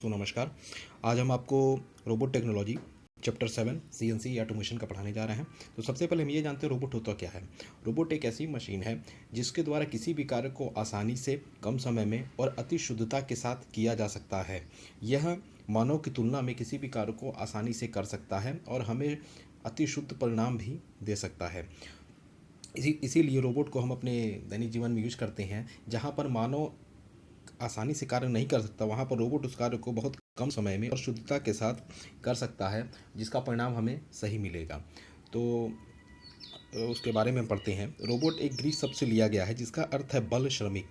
तो नमस्कार। आज हम आपको रोबोट टेक्नोलॉजी चैप्टर 7 सीएनसी या ऑटोमेशन का पढ़ाने जा रहे हैं। तो सबसे पहले हम ये जानते हैं रोबोट होता क्या है। रोबोट एक ऐसी मशीन है जिसके द्वारा किसी भी कार्य को आसानी से, कम समय में और अति शुद्धता के साथ किया जा सकता है। यह मानव की तुलना में किसी भी कार्य को आसानी से कर सकता है और हमें अति शुद्ध परिणाम भी दे सकता है। इसीलिए रोबोट को हम अपने दैनिक जीवन में यूज करते हैं। जहाँ पर मानव आसानी से कार्य नहीं कर सकता, वहाँ पर रोबोट उस कार्य को बहुत कम समय में और शुद्धता के साथ कर सकता है, जिसका परिणाम हमें सही मिलेगा। तो उसके बारे में हम पढ़ते हैं। रोबोट एक ग्रीक शब्द से लिया गया है जिसका अर्थ है बल श्रमिक।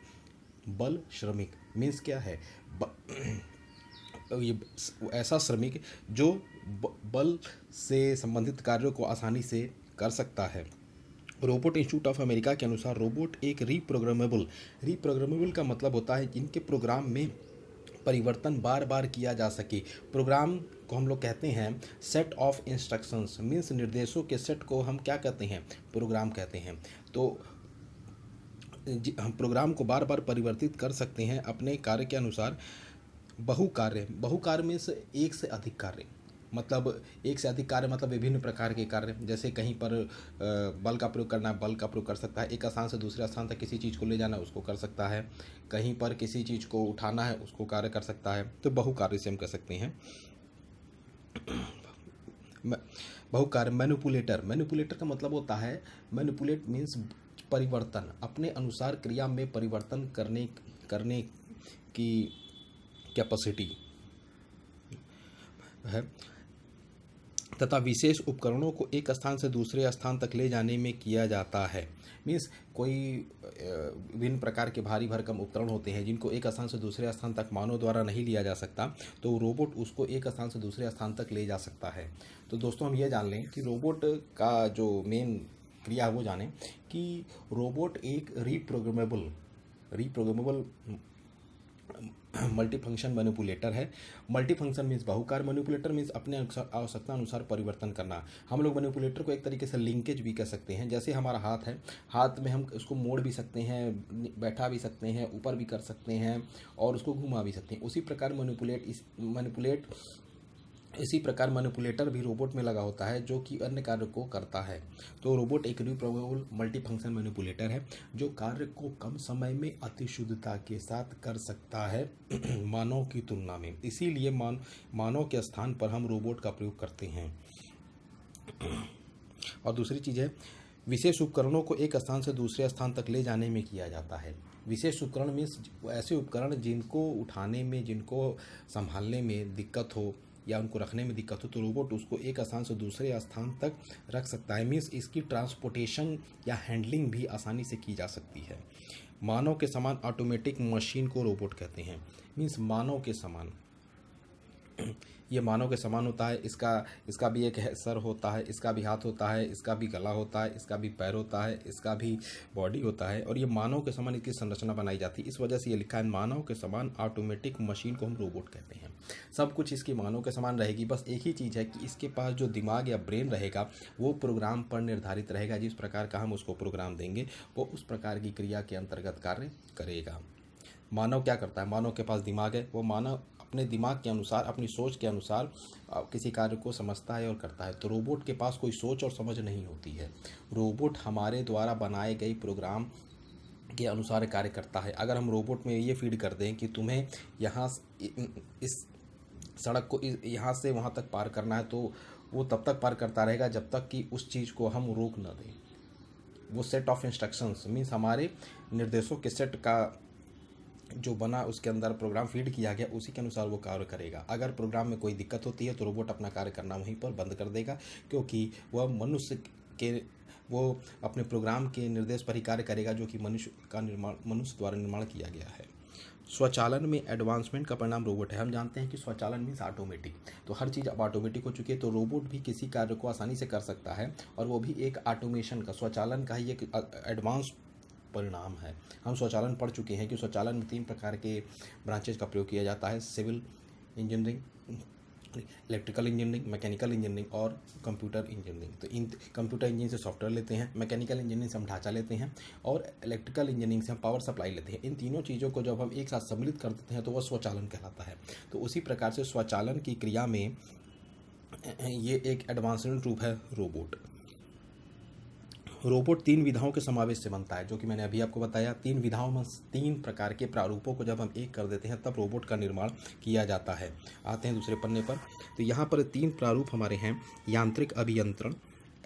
बल श्रमिक मीन्स क्या है? ये ऐसा श्रमिक जो बल से संबंधित कार्यों को आसानी से कर सकता है। रोबोट इंस्टीट्यूट ऑफ अमेरिका के अनुसार रोबोट एक रीप्रोग्रामेबल का मतलब होता है जिनके प्रोग्राम में परिवर्तन बार बार किया जा सके। प्रोग्राम को हम लोग कहते हैं सेट ऑफ इंस्ट्रक्शंस, मीन्स निर्देशों के सेट को हम क्या कहते हैं? प्रोग्राम कहते हैं। तो हम प्रोग्राम को बार बार परिवर्तित कर सकते हैं अपने कार्य के अनुसार। बहु कार्य में से एक से अधिक कार्य, मतलब एक से अधिक कार्य मतलब विभिन्न प्रकार के कार्य। जैसे कहीं पर बल का प्रयोग करना है, बल का प्रयोग कर सकता है। एक स्थान से दूसरे स्थान तक किसी चीज़ को ले जाना, उसको कर सकता है। कहीं पर किसी चीज़ को उठाना है, उसको कार्य कर सकता है। तो बहु कार्य से हम कर सकते हैं। बहु कार्य मैनिपुलेटर का मतलब होता है, मैनिपुलेट मीन्स परिवर्तन, अपने अनुसार क्रिया में परिवर्तन करने की कैपेसिटी है। तथा विशेष उपकरणों को एक स्थान से दूसरे स्थान तक ले जाने में किया जाता है। मीन्स कोई विभिन्न प्रकार के भारी भरकम उपकरण होते हैं जिनको एक स्थान से दूसरे स्थान तक मानव द्वारा नहीं लिया जा सकता, तो रोबोट उसको एक स्थान से दूसरे स्थान तक ले जा सकता है। तो दोस्तों हम ये जान लें कि रोबोट का जो मेन क्रिया है वो जानें कि रोबोट एक रीप्रोग्रामेबल मल्टीफंक्शन मैनिपुलेटर है। मल्टीफंक्शन मीन्स बहुकार, मैनिपुलेटर मीन्स अपने आवश्यकता अनुसार परिवर्तन करना। हम लोग मैनिपुलेटर को एक तरीके से लिंकेज भी कह सकते हैं। जैसे हमारा हाथ है, हाथ में हम उसको मोड़ भी सकते हैं, बैठा भी सकते हैं, ऊपर भी कर सकते हैं और उसको घुमा भी सकते हैं। इसी प्रकार मैनिपुलेटर भी रोबोट में लगा होता है जो कि अन्य कार्य को करता है। तो रोबोट एक रीप्रोग्रामेबल मल्टीफंक्शन मैनिपुलेटर है जो कार्य को कम समय में अति शुद्धता के साथ कर सकता है मानव की तुलना में। इसीलिए मानव के स्थान पर हम रोबोट का प्रयोग करते हैं। और दूसरी चीज़ है, विशेष उपकरणों को एक स्थान से दूसरे स्थान तक ले जाने में किया जाता है। विशेष उपकरण मीन्स ऐसे उपकरण जिनको उठाने में, जिनको संभालने में दिक्कत हो या उनको रखने में दिक्कत हो, तो रोबोट उसको एक स्थान से दूसरे स्थान तक रख सकता है। मीन्स इसकी ट्रांसपोर्टेशन या हैंडलिंग भी आसानी से की जा सकती है। मानव के समान ऑटोमेटिक मशीन को रोबोट कहते हैं। मीन्स मानव के समान, ये मानव के समान होता है। इसका भी एक सर होता है, इसका भी हाथ होता है, इसका भी गला होता है, इसका भी पैर होता है, इसका भी बॉडी होता है और ये मानव के समान इसकी संरचना बनाई जाती है। इस वजह से ये लिखा है मानव के समान ऑटोमेटिक मशीन को हम रोबोट कहते हैं। सब कुछ इसकी मानव के समान रहेगी, बस एक ही चीज़ है कि इसके पास जो दिमाग या ब्रेन रहेगा वो प्रोग्राम पर निर्धारित रहेगा। जिस प्रकार का हम उसको प्रोग्राम देंगे वो उस प्रकार की क्रिया के अंतर्गत कार्य करेगा। मानव क्या करता है? मानव के पास दिमाग है, वो मानव अपने दिमाग के अनुसार, अपनी सोच के अनुसार किसी कार्य को समझता है और करता है। तो रोबोट के पास कोई सोच और समझ नहीं होती है। रोबोट हमारे द्वारा बनाए गए प्रोग्राम के अनुसार कार्य करता है। अगर हम रोबोट में ये फीड कर दें कि तुम्हें यहाँ इस सड़क को यहाँ से वहाँ तक पार करना है, तो वो तब तक पार करता रहेगा जब तक कि उस चीज़ को हम रोक न दें। वो सेट ऑफ इंस्ट्रक्शंस मीन्स हमारे निर्देशों के सेट का जो बना, उसके अंदर प्रोग्राम फीड किया गया, उसी के अनुसार वो कार्य करेगा। अगर प्रोग्राम में कोई दिक्कत होती है तो रोबोट अपना कार्य करना वहीं पर बंद कर देगा, क्योंकि वो अपने प्रोग्राम के निर्देश पर ही कार्य करेगा जो कि मनुष्य द्वारा निर्माण किया गया है। स्वचालन में एडवांसमेंट का परिणाम रोबोट है। हम जानते हैं कि स्वचालन मीन्स ऑटोमेटिक, तो हर चीज़ अब ऑटोमेटिक हो चुकी है, तो रोबोट भी किसी कार्य को आसानी से कर सकता है और वो भी एक ऑटोमेशन का, स्वचालन का ही एक एडवांस परिणाम है। हम स्वचालन पढ़ चुके हैं कि स्वचालन में 3 प्रकार के ब्रांचेज का प्रयोग किया जाता है, civil engineering, electrical engineering, mechanical engineering और कंप्यूटर इंजीनियरिंग। तो इन कंप्यूटर इंजीनियरिंग से सॉफ्टवेयर लेते हैं, मैकेनिकल इंजीनियरिंग से हम ढांचा लेते हैं और इलेक्ट्रिकल इंजीनियरिंग से हम पावर सप्लाई लेते हैं। इन तीनों चीज़ों को जब हम एक साथ सम्मिलित कर देते हैं तो वह स्वचालन कहलाता है। तो उसी प्रकार से स्वचालन की क्रिया में ये एक एडवांस्ड रूप है रोबोट। रोबोट 3 विधाओं के समावेश से बनता है, जो कि मैंने अभी आपको बताया। 3 विधाओं में 3 प्रकार के प्रारूपों को जब हम एक कर देते हैं तब रोबोट का निर्माण किया जाता है। आते हैं दूसरे पन्ने पर। तो यहाँ पर 3 प्रारूप हमारे हैं, यांत्रिक अभियंत्रण,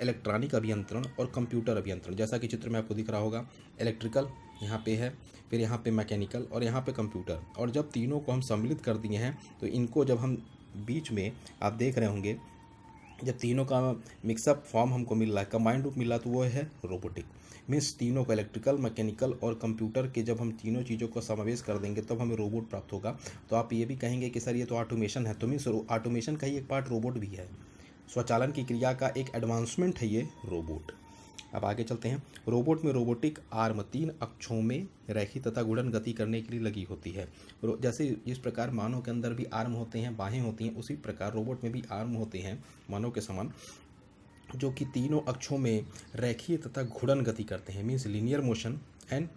इलेक्ट्रॉनिक अभियंत्रण और कंप्यूटर अभियंत्रण। जैसा कि चित्र में आपको दिख रहा होगा, इलेक्ट्रिकल यहाँ पे है, फिर यहाँ पे मैकेनिकल और यहाँ पे कंप्यूटर। और जब तीनों को हम सम्मिलित कर दिए हैं तो इनको जब हम बीच में आप देख रहे होंगे, जब तीनों का मिक्सअप फॉर्म हमको मिल रहा है, कंबाइंड रूप मिल रहा, तो वो है रोबोटिक। मीन्स तीनों को, इलेक्ट्रिकल, मैकेनिकल और कंप्यूटर के जब हम तीनों चीज़ों को समावेश कर देंगे तब हमें रोबोट प्राप्त होगा। तो आप ये भी कहेंगे कि सर ये तो ऑटोमेशन है, तो मीन्स ऑटोमेशन का ही एक पार्ट रोबोट भी है। स्वचालन की क्रिया का एक एडवांसमेंट है ये रोबोट। अब आगे चलते हैं। रोबोट में रोबोटिक आर्म 3 अक्षों में रैखिक तथा गुणन गति करने के लिए लगी होती है। जैसे जिस प्रकार मानव के अंदर भी आर्म होते हैं, बाहें होती हैं, उसी प्रकार रोबोट में भी आर्म होते हैं मानव के समान, जो कि तीनों अक्षों में रैखीय तथा घूर्णन गति करते हैं। Means linear motion and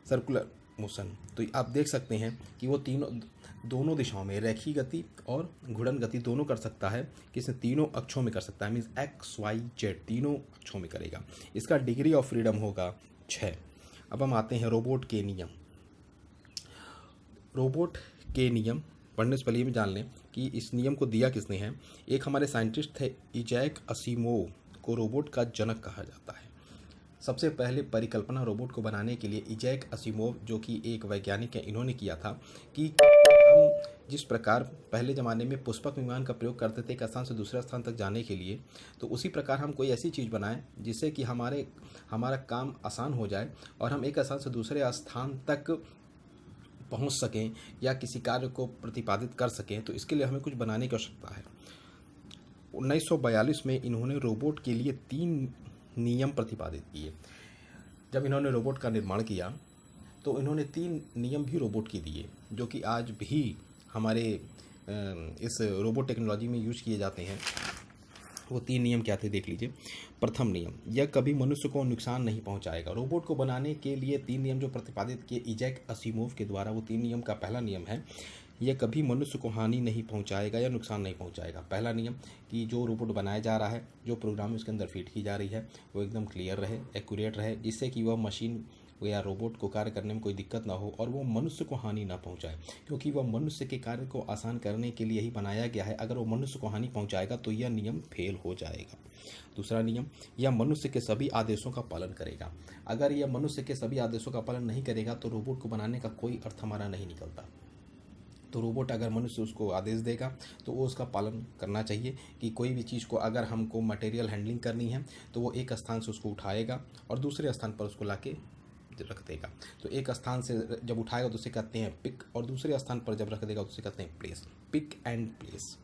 circular motion. तो आप देख सकते हैं कि वो दोनों दिशाओं में रैखिक गति और घूर्णन गति दोनों कर सकता है। किसने? तीनों अक्षों में कर सकता है। मीन्स एक्स वाई जेड तीनों अक्षों में करेगा। इसका डिग्री ऑफ फ्रीडम होगा 6। अब हम आते हैं रोबोट के नियम। रोबोट के नियम पढ़ने से पहले ये भी जान लें कि इस नियम को दिया किसने है। एक हमारे साइंटिस्ट थे, इजैक असीमोव, को रोबोट का जनक कहा जाता है। सबसे पहले परिकल्पना रोबोट को बनाने के लिए इजैक असीमोव, जो कि एक वैज्ञानिक है, इन्होंने किया था कि हम जिस प्रकार पहले ज़माने में पुष्पक विमान का प्रयोग करते थे एक स्थान से दूसरे स्थान तक जाने के लिए, तो उसी प्रकार हम कोई ऐसी चीज़ बनाएं जिससे कि हमारा काम आसान हो जाए और हम एक स्थान से दूसरे स्थान तक पहुंच सकें या किसी कार्य को प्रतिपादित कर सकें। तो इसके लिए हमें कुछ बनाने की आवश्यकता है। 1942 में इन्होंने रोबोट के लिए 3 नियम प्रतिपादित किए। जब इन्होंने रोबोट का निर्माण किया तो इन्होंने 3 नियम भी रोबोट के दिए, जो कि आज भी हमारे इस रोबोट टेक्नोलॉजी में यूज किए जाते हैं। वो 3 नियम क्या थे देख लीजिए। प्रथम नियम, यह कभी मनुष्य को नुकसान नहीं पहुंचाएगा। रोबोट को बनाने के लिए 3 नियम जो प्रतिपादित किए इजैक असीमोव के द्वारा, वो 3 नियम का पहला नियम है, यह कभी मनुष्य को हानि नहीं पहुंचाएगा या नुकसान नहीं पहुंचाएगा। पहला नियम कि जो रोबोट बनाया जा रहा है, जो प्रोग्राम उसके अंदर फिट की जा रही है, वो एकदम क्लियर रहे, एक्यूरेट रहे, जिससे कि वह मशीन या रोबोट को कार्य करने में कोई दिक्कत ना हो और वो मनुष्य को हानि ना पहुंचाए, क्योंकि वह मनुष्य के कार्य को आसान करने के लिए ही बनाया गया है। अगर वो मनुष्य को हानि पहुंचाएगा तो यह नियम फेल हो जाएगा। दूसरा नियम, यह मनुष्य के सभी आदेशों का पालन करेगा। अगर यह मनुष्य के सभी आदेशों का पालन नहीं करेगा तो रोबोट को बनाने का कोई अर्थ हमारा नहीं निकलता। तो रोबोट अगर मनुष्य उसको आदेश देगा तो वो उसका पालन करना चाहिए कि कोई भी चीज़ को अगर हमको मटेरियल हैंडलिंग करनी है तो वो एक स्थान से उसको उठाएगा और दूसरे स्थान पर उसको लाके रख देगा। तो एक स्थान से जब उठाएगा तो उसे कहते हैं पिक, और दूसरे स्थान पर जब रख देगा तो उसे कहते हैं प्लेस। Pick and place.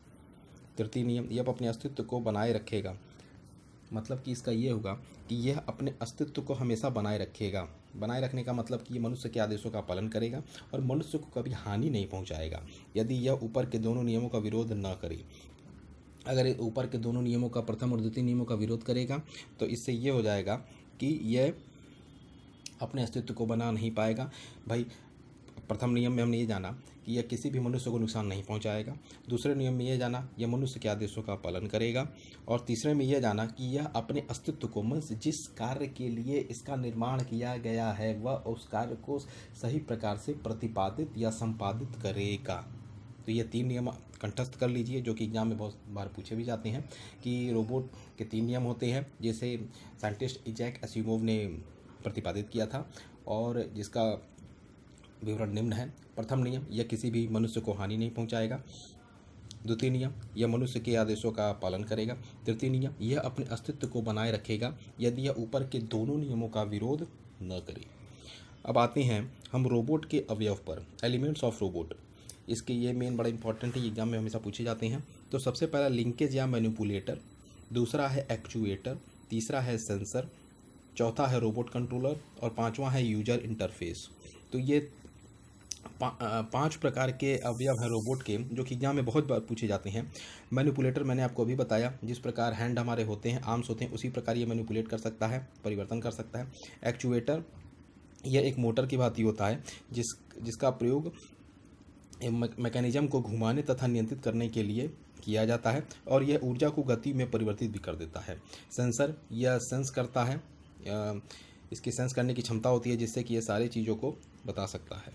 तृतीय नियम, यह अपने अस्तित्व को बनाए रखेगा। मतलब कि इसका ये होगा कि यह अपने अस्तित्व को हमेशा बनाए रखेगा। बनाए रखने का मतलब कि ये मनुष्य के आदेशों का पालन करेगा और मनुष्य को कभी हानि नहीं पहुंचाएगा यदि यह ऊपर के दोनों नियमों का विरोध न करे। अगर ऊपर के दोनों नियमों का, प्रथम और द्वितीय नियमों का विरोध करेगा तो इससे ये हो जाएगा कि यह अपने अस्तित्व को बना नहीं पाएगा। भाई, प्रथम नियम में हमने ये जाना कि यह किसी भी मनुष्य को नुकसान नहीं पहुंचाएगा। दूसरे नियम में ये जाना यह मनुष्य के आदेशों का पालन करेगा। और तीसरे में यह जाना कि यह अपने अस्तित्व को, मीन्स जिस कार्य के लिए इसका निर्माण किया गया है वह उस कार्य को सही प्रकार से प्रतिपादित या संपादित करेगा। तो ये 3 नियम कंठस्थ कर लीजिए, जो कि एग्जाम में बहुत बार पूछे भी जाते हैं कि रोबोट के 3 नियम होते हैं, जैसे साइंटिस्ट इजैक असीमोव ने प्रतिपादित किया था और जिसका विवरण निम्न है। प्रथम नियम, यह किसी भी मनुष्य को हानि नहीं पहुंचाएगा। द्वितीय नियम, यह मनुष्य के आदेशों का पालन करेगा। तृतीय नियम, यह अपने अस्तित्व को बनाए रखेगा यदि यह ऊपर के दोनों नियमों का विरोध न करे। अब आते हैं हम रोबोट के अवयव पर, एलिमेंट्स ऑफ रोबोट। इसके ये मेन बड़ा इंपॉर्टेंट है, एग्जाम में हमेशा पूछे जाते हैं। तो सबसे पहला लिंकेज या मैनिपुलेटर, दूसरा है एक्चुएटर, तीसरा है सेंसर, चौथा है रोबोट कंट्रोलर और 5वां है यूजर इंटरफेस। तो ये पांच प्रकार के अवयव हैं रोबोट के, जो कि एग्जाम में बहुत बार पूछे जाते हैं। मैनिपुलेटर मैंने आपको अभी बताया, जिस प्रकार हैंड हमारे होते हैं, आर्म्स होते हैं, उसी प्रकार ये मैनिपुलेट कर सकता है, परिवर्तन कर सकता है। एक्चुएटर, यह एक मोटर की भांति होता है जिसका प्रयोग मैकेनिज्म को घुमाने तथा नियंत्रित करने के लिए किया जाता है, और यह ऊर्जा को गति में परिवर्तित भी कर देता है। सेंसर, यह सेंस करता है, इसकी सेंस करने की क्षमता होती है, जिससे कि ये सारी चीज़ों को बता सकता है।